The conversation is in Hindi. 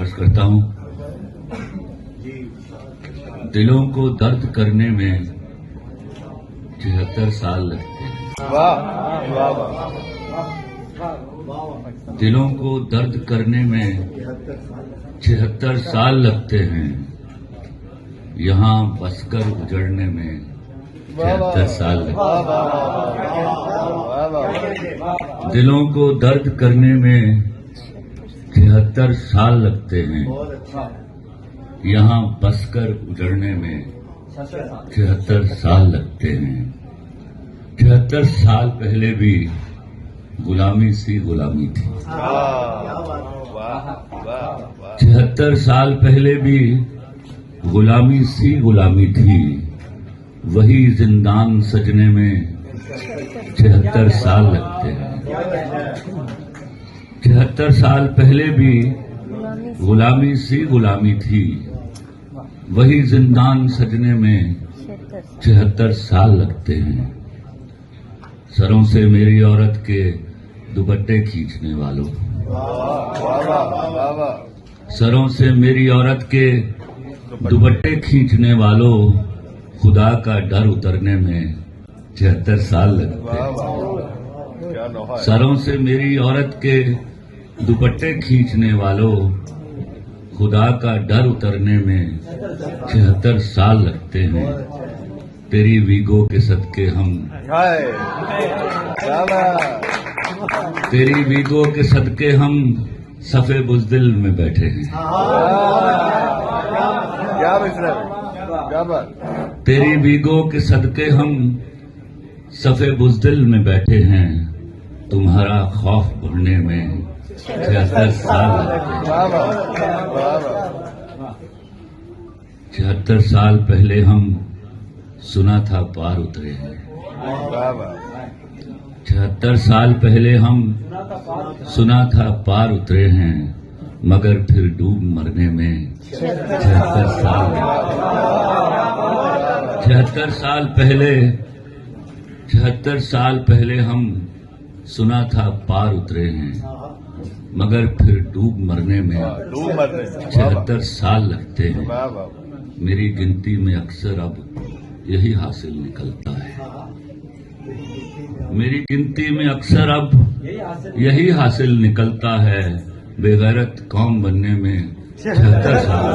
अर्ज करता हूं। दिलों को दर्द करने में 73 साल लगते हैं। वाह वाह वाह। दिलों को दर्द करने में 73 साल लगते हैं। यहाँ बसकर उजड़ने में 73 साल लगते हैं। दिलों को दर्द करने में 73 साल लगते हैं। यहाँ बसकर उजड़ने में 73 साल लगते हैं। 73 साल पहले भी गुलामी सी गुलामी थी। 73 साल पहले भी गुलामी सी गुलामी थी। वही जिंदान सजने में 73 साल लगते हैं। 73 साल पहले भी गुलामी सी गुलामी थी। वही जिंदान सजने में 73 साल लगते हैं। सरों से मेरी औरत के दुपट्टे खींचने वालों, सरों से मेरी औरत के दुपट्टे खींचने वालों, खुदा का डर उतरने में 73 साल लगते हैं। सरों से मेरी औरत के दुपट्टे खींचने वालों, खुदा का डर उतरने में 73 साल लगते हैं। तेरी वीगो के सदके हम, तेरी वीगो के सदके हम सफे बुज़दिल में बैठे हैं। तेरी वीगो के सदके हम सफे बुज़दिल में बैठे हैं। तुम्हारा खौफ बढ़ने में 73 साल लगते हैं। 73 साल पहले हम सुना था पार उतरे हैं। 73 साल पहले हम सुना था पार उतरे हैं, मगर फिर डूब मरने में 73 साल लगते हैं। 73 साल पहले 73 साल पहले हम सुना था पार उतरे हैं, मगर फिर डूब मरने में 73 साल लगते हैं। मेरी गिनती में अक्सर अब यही हासिल निकलता है। मेरी गिनती में अक्सर अब यही हासिल निकलता है। बेगैरत कौम बनने में 73 साल।